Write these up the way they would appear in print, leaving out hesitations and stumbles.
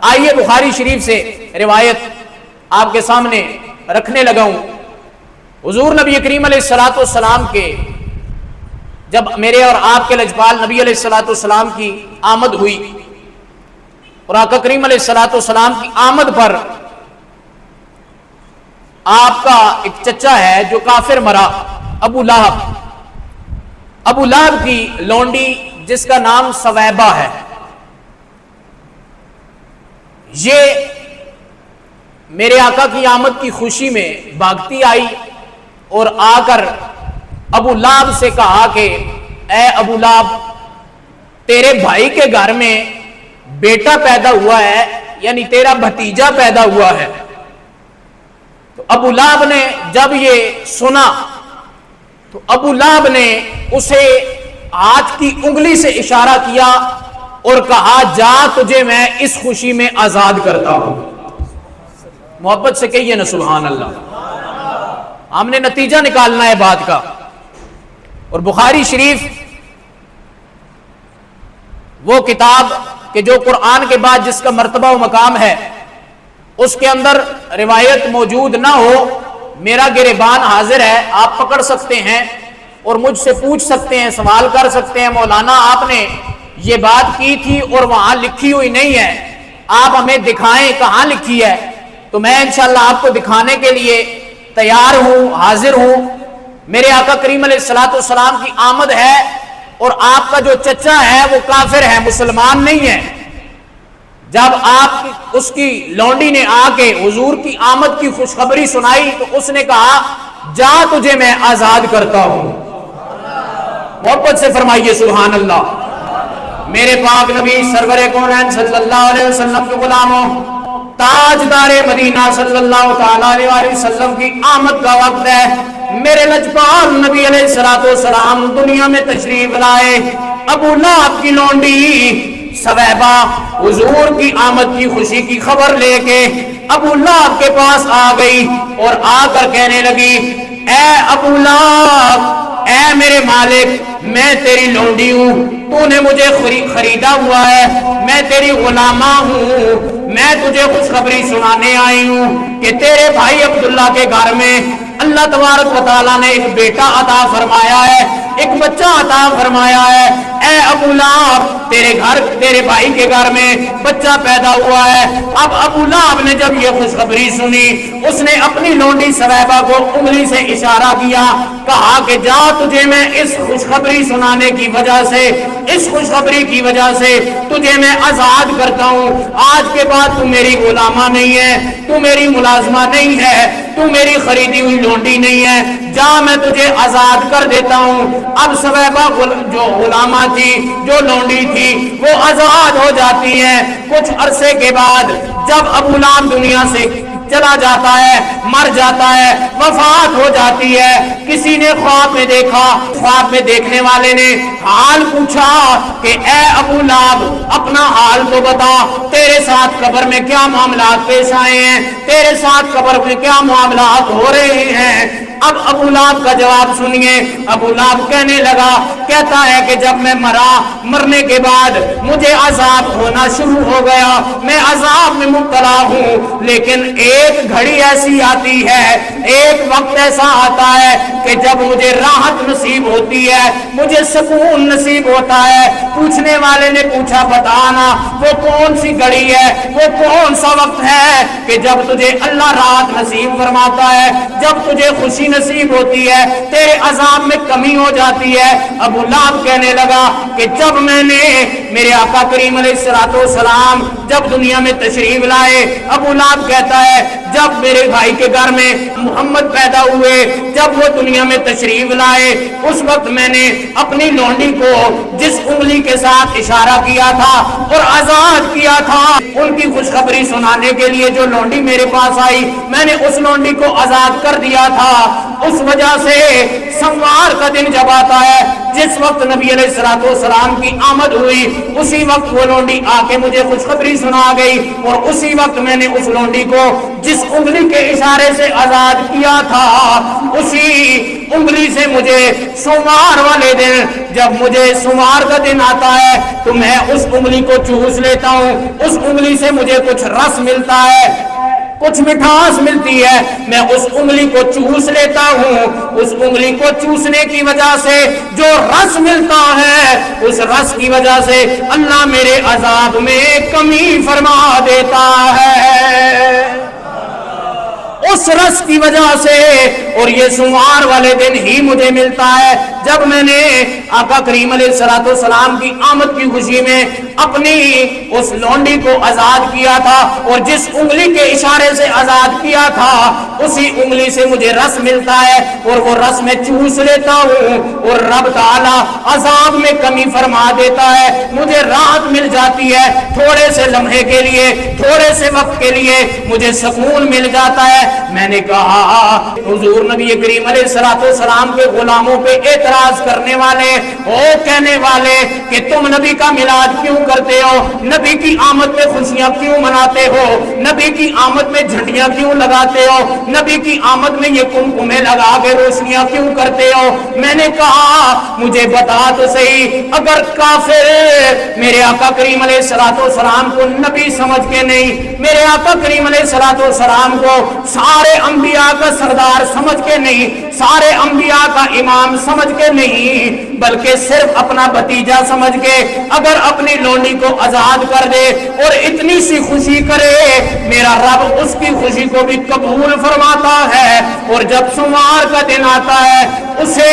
آئیے بخاری شریف سے روایت آپ کے سامنے رکھنے لگا ہوں۔ حضور نبی کریم علیہ الصلوۃ والسلام کے جب میرے اور آپ کے لجپال نبی علیہ الصلوۃ والسلام کی آمد ہوئی، اور آقا کریم علیہ الصلوۃ والسلام کی آمد پر آپ کا ایک چچا ہے جو کافر مرا، ابو لہب کی لونڈی جس کا نام سویبہ ہے، یہ میرے آقا کی آمد کی خوشی میں بھاگتی آئی اور آ کر ابو لہب سے کہا کہ اے ابو لہب، تیرے بھائی کے گھر میں بیٹا پیدا ہوا ہے، یعنی تیرا بھتیجا پیدا ہوا ہے۔ تو ابو لہب نے جب یہ سنا تو ابو لہب نے اسے ہاتھ کی انگلی سے اشارہ کیا اور کہا جا تجھے میں اس خوشی میں آزاد کرتا ہوں۔ محبت سے کہیے نا سبحان اللہ۔ ہم نے نتیجہ نکالنا ہے بات کا۔ اور بخاری شریف وہ کتاب کہ جو قرآن کے بعد جس کا مرتبہ و مقام ہے، اس کے اندر روایت موجود نہ ہو، میرا گریبان حاضر ہے، آپ پکڑ سکتے ہیں اور مجھ سے پوچھ سکتے ہیں، سوال کر سکتے ہیں، مولانا آپ نے یہ بات کی تھی اور وہاں لکھی ہوئی نہیں ہے، آپ ہمیں دکھائیں کہاں لکھی ہے۔ تو میں انشاءاللہ آپ کو دکھانے کے لیے تیار ہوں، حاضر ہوں۔ میرے آقا کریم علیہ الصلوۃ والسلام کی آمد ہے اور آپ کا جو چچا ہے وہ کافر ہے، مسلمان نہیں ہے۔ جب آپ اس کی لونڈی نے آ کے حضور کی آمد کی خوشخبری سنائی تو اس نے کہا جا تجھے میں آزاد کرتا ہوں۔ محبت سے فرمائیے سبحان اللہ۔ میرے پاک نبی سرور کونین صلی اللہ علیہ وسلم کے غلاموں، تاجدار مدینہ صلی اللہ تعالیٰ علیہ وسلم کی آمد کا وقت ہے۔ میرے لجپال نبی علیہ الصلوۃ والسلام دنیا میں تشریف لائے۔ ابو لہب کی لونڈی سویبہ حضور کی آمد کی خوشی کی خبر لے کے ابو لہب کے پاس آ گئی اور آ کر کہنے لگی اے ابو لہب، اے میرے مالک، میں تیری لونڈی ہوں، تو نے مجھے خریدا ہوا ہے، میں تیری غلامہ ہوں، میں تجھے خوشخبری سنانے آئی ہوں کہ تیرے بھائی عبداللہ کے گھر میں اللہ تبارک و تعالیٰ نے ایک بیٹا عطا فرمایا ہے، ایک بچہ عطا فرمایا ہے۔ اے ابو لہب، تیرے بھائی کے گھر میں بچہ پیدا ہوا ہے۔ اب ابو لہب نے جب یہ خوشخبری سنی، اس نے اپنی لونڈی سویبہ کو انگلی سے اشارہ کیا، کہا کہ جا تجھے میں اس خوشخبری سنانے کی وجہ سے، اس خوشخبری کی وجہ سے تجھے میں آزاد کرتا ہوں۔ آج کے بعد تو میری غلامہ نہیں ہے، تو میری ملازمہ نہیں ہے، تو میری خریدی ہوئی لونڈی نہیں ہے، جا میں تجھے آزاد کر دیتا ہوں۔ اب سویبہ جو غلامہ تھی، جو لونڈی تھی، وہ آزاد ہو جاتی ہے۔ کچھ عرصے کے بعد جب ابو لہب دنیا سے چلا جاتا ہے، مر جاتا ہے، وفات ہو جاتی ہے، کسی نے خواب میں دیکھا، خواب میں دیکھنے والے نے حال پوچھا کہ اے ابو لہب، اپنا حال تو بتا، تیرے ساتھ قبر میں کیا معاملات پیش آئے ہیں، تیرے ساتھ قبر میں کیا معاملات ہو رہے ہیں۔ اب ابو لہب کا جواب سنیے۔ ابو لہب کہنے لگا، کہتا ہے کہ جب میں مرنے کے بعد مجھے عذاب ہونا شروع ہو گیا، میں عذاب میں مبتلا ہوں، لیکن ایک گھڑی ایسی آتی ہے، ایک وقت ایسا آتا ہے کہ جب مجھے راحت نصیب ہوتی ہے، مجھے سکون نصیب ہوتا ہے۔ پوچھنے والے نے پوچھا بتانا وہ کون سی گھڑی ہے، وہ کون سا وقت ہے کہ جب تجھے اللہ راحت نصیب فرماتا ہے، جب تجھے خوشی نصیب ہوتی ہے، تیرے عذاب میں کمی ہو جاتی ہے۔ ابو لہب کہنے لگا کہ جب میں نے میرے آقا کریم علیہ الصلوۃ والسلام جب دنیا میں تشریف لائے، ابو لہب کہتا ہے جب میرے بھائی کے گھر میں محمد پیدا ہوئے، جب وہ دنیا میں تشریف لائے، اس وقت میں نے اپنی لونڈی کو جس انگلی کے ساتھ اشارہ کیا تھا اور آزاد کیا تھا، ان کی خوشخبری سنانے کے لیے جو لونڈی میرے پاس آئی، میں نے اس لونڈی کو آزاد کر دیا تھا۔ اس وجہ سے سوار کا دن جب آتا ہے، جس وقت نبی علیہ الصلوۃ والسلام کی آمد ہوئی، اسی وقت وہ لونڈی آ کے مجھے خوشخبری سنا گئی، اور اسی وقت میں نے اس لونڈی کو جس انگلی کے اشارے سے آزاد کیا تھا، اسی انگلی سے مجھے سوموار والے دن، جب مجھے سوموار کا دن آتا ہے تو میں اس انگلی کو چوس لیتا ہوں، اس انگلی سے مجھے کچھ رس ملتا ہے، کچھ مٹھاس ملتی ہے، میں اس انگلی کو چوس لیتا ہوں، اس انگلی کو چوسنے کی وجہ سے جو رس ملتا ہے، اس رس کی وجہ سے اللہ میرے عذاب میں کمی فرما دیتا ہے، اس رس کی وجہ سے۔ اور یہ سوار والے دن ہی مجھے ملتا ہے جب میں نے آقا کریم علیہ الصلوۃ والسلام کی آمد کی خوشی میں اپنی اس لونڈی کو آزاد کیا تھا، اور جس انگلی کے اشارے سے آزاد کیا تھا اسی انگلی سے مجھے رس ملتا ہے، اور وہ رس میں چوس لیتا ہوں، اور رب تعالی عذاب میں کمی فرما دیتا ہے، مجھے راحت مل جاتی ہے، تھوڑے سے لمحے کے لیے، تھوڑے سے وقت کے لیے مجھے سکون مل جاتا ہے۔ میں نے کہا حضور نبی کریم علیہ الصلوۃ والسلام کے غلاموں پہ اعتراض کرنے والے، او کہنے والے کہ تم نبی کا میلاد کیوں کرتے ہو، نبی کی آمد پہ خوشیاں کیوں مناتے ہو، نبی کی آمد میں جھنڈیاں کیوں لگاتے ہو، نبی کی آمد میں یہ کمکمے لگا کے روشنیاں کیوں کرتے ہو؟ میں نے کہا مجھے بتا تو صحیح، اگر کافر میرے آقا کریم علیہ الصلوۃ والسلام کو نبی سمجھ کے نہیں، میرے آقا کریم علیہ الصلوۃ والسلام کو سارے انبیاء کا سردار سمجھ کے نہیں، سارے انبیاء کا امام سمجھ کے نہیں، بلکہ صرف اپنا بھتیجا سمجھ کے اگر اپنی لونڈی کو آزاد کر دے اور اتنی سی خوشی کرے، میرا رب اس کی خوشی کو بھی قبول فرماتا ہے، اور جب سوار کا دن آتا ہے اسے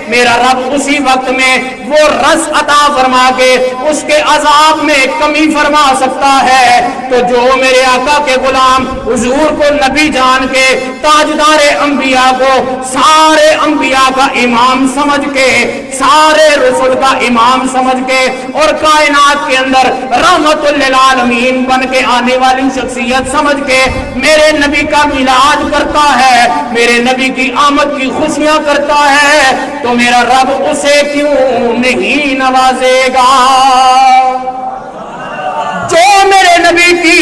میرا رب اسی وقت میں وہ رس عطا فرما کے اس کے عذاب میں کمی فرما سکتا ہے۔ تو جو میرے آقا کے غلام حضور کو نبی جان کے، تاجدار انبیاء کو سارے انبیاء کا امام سمجھ کے، سارے رسول کا امام سمجھ کے، اور کائنات کے اندر رحمت للعالمین بن کے آنے والی شخصیت سمجھ کے میرے نبی کا میلاد کرتا ہے، میرے نبی کی آمد کی خوشیاں کرتا ہے، تو میرا رب اسے کیوں نہیں نوازے گا؟ جو میرے نبی کی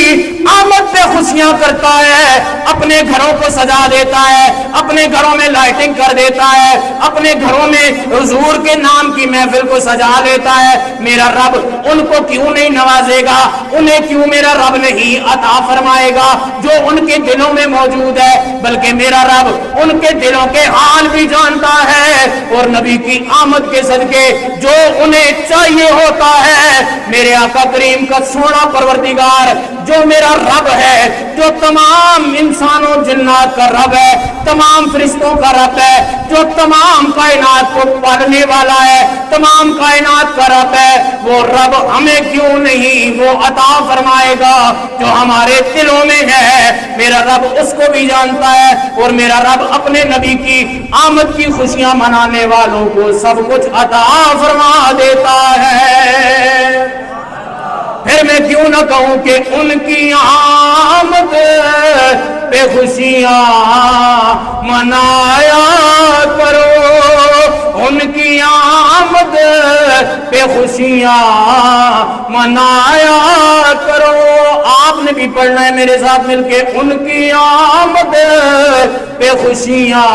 آمد پہ خوشیاں کرتا ہے، اپنے گھروں کو سجا دیتا ہے، اپنے گھروں میں لائٹنگ کر دیتا ہے، اپنے گھروں میں حضور کے نام کی محفل کو سجا لیتا ہے، میرا رب ان کو کیوں نہیں نوازے گا؟ انہیں کیوں میرا رب نہیں عطا فرمائے گا جو ان کے دلوں میں موجود ہے؟ بلکہ میرا رب ان کے دلوں کے حال بھی جانتا ہے، اور نبی کی آمد کے صدقے جو انہیں چاہیے ہوتا ہے، میرے آقا کریم کا سونا پروردگار جو میرا رب ہے، جو تمام انسانوں جنات کا رب ہے، تمام فرشتوں کا رب ہے، جو تمام کائنات کو پالنے والا ہے، تمام کائنات کا رب ہے، وہ رب ہمیں کیوں نہیں وہ عطا فرمائے گا جو ہمارے دلوں میں ہے؟ میرا رب اس کو بھی جانتا ہے، اور میرا رب اپنے نبی کی آمد کی خوشیاں منانے والوں کو سب کچھ عطا فرما دیتا ہے۔ پھر میں کیوں نہ کہوں کہ ان کی آمد پہ خوشیاں منایا کرو، ان کی آمد پہ خوشیاں منایا کرو۔ آپ نے بھی پڑھنا ہے میرے ساتھ مل کے، ان کی آمد پہ خوشیاں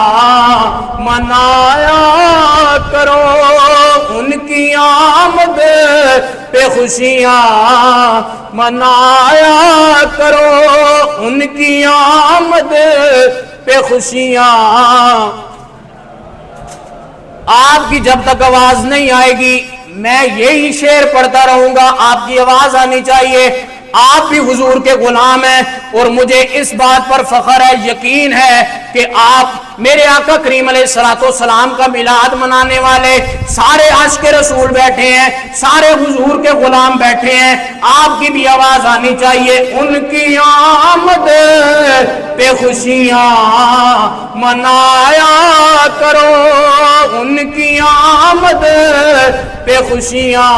منایا کرو، ان کی آمد پہ خوشیاں منایا کرو، ان کی آمد پہ خوشیاں۔ آپ کی جب تک آواز نہیں آئے گی میں یہی شعر پڑھتا رہوں گا، آپ کی آواز آنی چاہیے۔ آپ بھی حضور کے غلام ہیں، اور مجھے اس بات پر فخر ہے، یقین ہے کہ آپ میرے آقا کریم علیہ الصلوۃ والسلام کا میلاد منانے والے سارے عاشق رسول بیٹھے ہیں، سارے حضور کے غلام بیٹھے ہیں، آپ کی بھی آواز آنی چاہیے۔ ان کی آمد پہ خوشیاں منایا کرو، ان کی آمد پہ خوشیاں،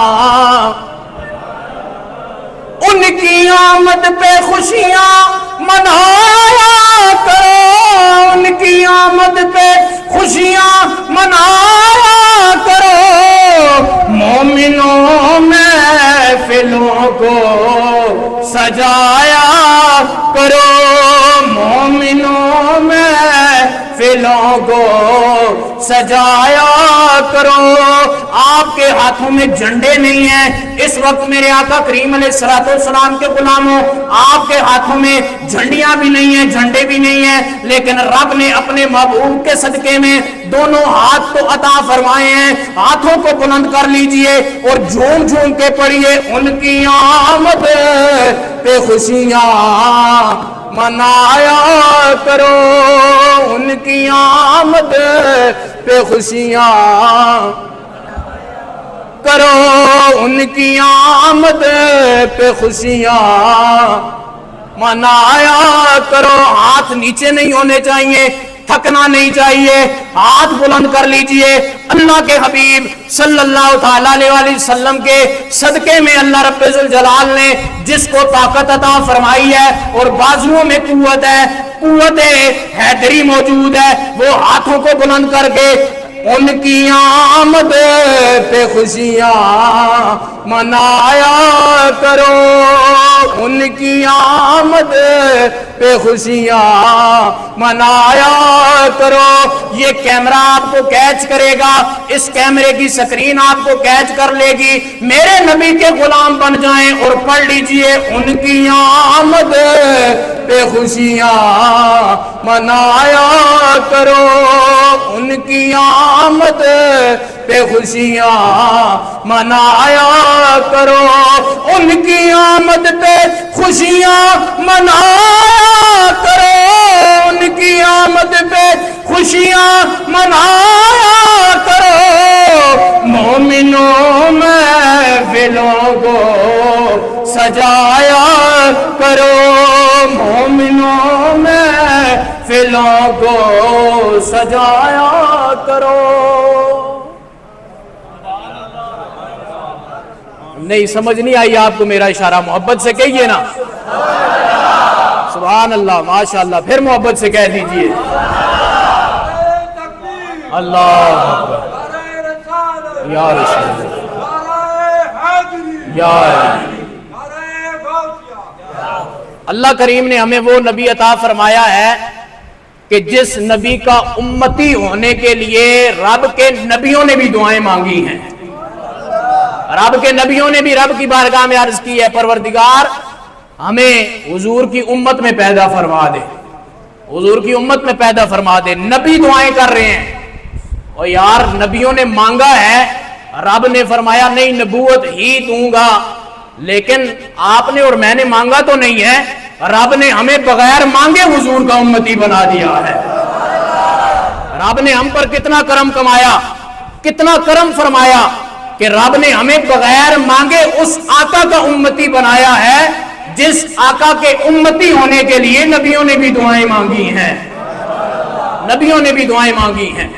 ان کی آمد پہ خوشیاں منایا کرو، ان کی آمد پہ خوشیاں منایا کرو، مومنوں محفلوں کو سجایا کرو، مومنوں محفلوں فیلوں کو سجایا کرو۔ آپ کے ہاتھوں میں جھنڈے نہیں ہیں اس وقت میرے آقا کریم علیہ الصلوۃ والسلام کے غلاموں، آپ کے ہاتھوں میں جھنڈیاں بھی نہیں ہیں، جھنڈے بھی نہیں ہیں، لیکن رب نے اپنے محبوب کے صدقے میں دونوں ہاتھ تو عطا فرمائے ہیں۔ ہاتھوں کو بلند کر لیجئے اور جھوم جھوم کے پڑھیے، ان کی آمد پہ خوشیاں منایا کرو، ان کی آمد پہ خوشیاں کرو، ان کی آمد پہ خوشیاں منایا کرو۔ ہاتھ نیچے نہیں ہونے چاہیے، تھکنا نہیں چاہیے، ہاتھ بلند کر لیجئے۔ اللہ کے حبیب صلی اللہ تعالیٰ علیہ وسلم کے صدقے میں اللہ رب الجلال نے جس کو طاقت عطا فرمائی ہے اور بازوؤں میں قوت ہے، قوت حیدری موجود ہے، وہ ہاتھوں کو بلند کر کے ان کی آمد پہ خوشیاں منایا کرو، ان کی آمد پہ خوشیاں منایا کرو۔ یہ کیمرہ آپ کو کیچ کرے گا، اس کیمرے کی سکرین آپ کو کیچ کر لے گی۔ میرے نبی کے غلام بن جائیں اور پڑھ لیجئے، ان کی آمد پہ خوشیاں منایا کرو، ان کی آمد پہ خوشیاں منایا کرو، ان کی آمد پہ خوشیاں منایا کرو، ان کی آمد پہ خوشیاں منایا کرو۔ مومنوں محفلوں کو سجایا کرو، مومنوں محفلوں کو سجایا کرو۔ نہیں سمجھ نہیں آئی آپ کو میرا اشارہ؟ محبت سے کہیے نا سبحان اللہ، ماشاء اللہ، پھر محبت سے کہہ دیجئے اللہ اکبر یا رسول اللہ۔ اللہ کریم نے ہمیں وہ نبی عطا فرمایا ہے کہ جس نبی کا امتی ہونے کے لیے رب کے نبیوں نے بھی دعائیں مانگی ہیں، رب کے نبیوں نے بھی رب کی بارگاہ میں عرض کی ہے، پروردگار ہمیں حضور کی امت میں پیدا فرما دے، حضور کی امت میں پیدا فرما دے۔ نبی دعائیں کر رہے ہیں، اور یار نبیوں نے مانگا ہے، رب نے فرمایا نہیں نبوت ہی دوں گا، لیکن آپ نے اور میں نے مانگا تو نہیں ہے، رب نے ہمیں بغیر مانگے حضور کا امتی بنا دیا ہے۔ رب نے ہم پر کتنا کرم کمایا، کتنا کرم فرمایا کہ رب نے ہمیں بغیر مانگے اس آقا کا امتی بنایا ہے جس آقا کے امتی ہونے کے لیے نبیوں نے بھی دعائیں مانگی ہیں، نبیوں نے بھی دعائیں مانگی ہیں۔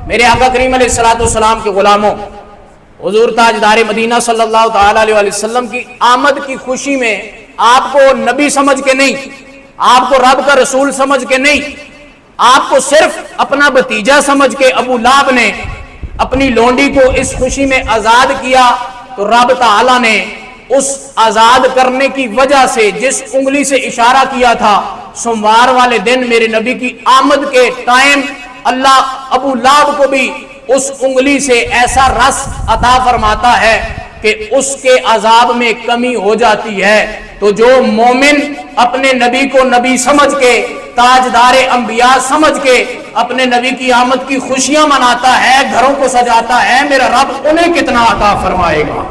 میرے آقا کریم علیہ السلام کے غلاموں، حضور تاجدار مدینہ صلی اللہ تعالیٰ علیہ وسلم کی آمد کی خوشی میں آپ کو نبی سمجھ کے نہیں، آپ کو رب کا رسول سمجھ کے نہیں، آپ کو صرف اپنا بھتیجا سمجھ کے ابو لہب نے اپنی لونڈی کو اس خوشی میں آزاد کیا، تو رب تعالیٰ نے اس آزاد کرنے کی وجہ سے جس انگلی سے اشارہ کیا تھا، سوموار والے دن میرے نبی کی آمد کے ٹائم اللہ ابو لہب کو بھی اس انگلی سے ایسا رس عطا فرماتا ہے کہ اس کے عذاب میں کمی ہو جاتی ہے۔ تو جو مومن اپنے نبی کو نبی سمجھ کے، تاجدار انبیاء سمجھ کے اپنے نبی کی آمد کی خوشیاں مناتا ہے، گھروں کو سجاتا ہے، میرا رب انہیں کتنا عطا فرمائے گا۔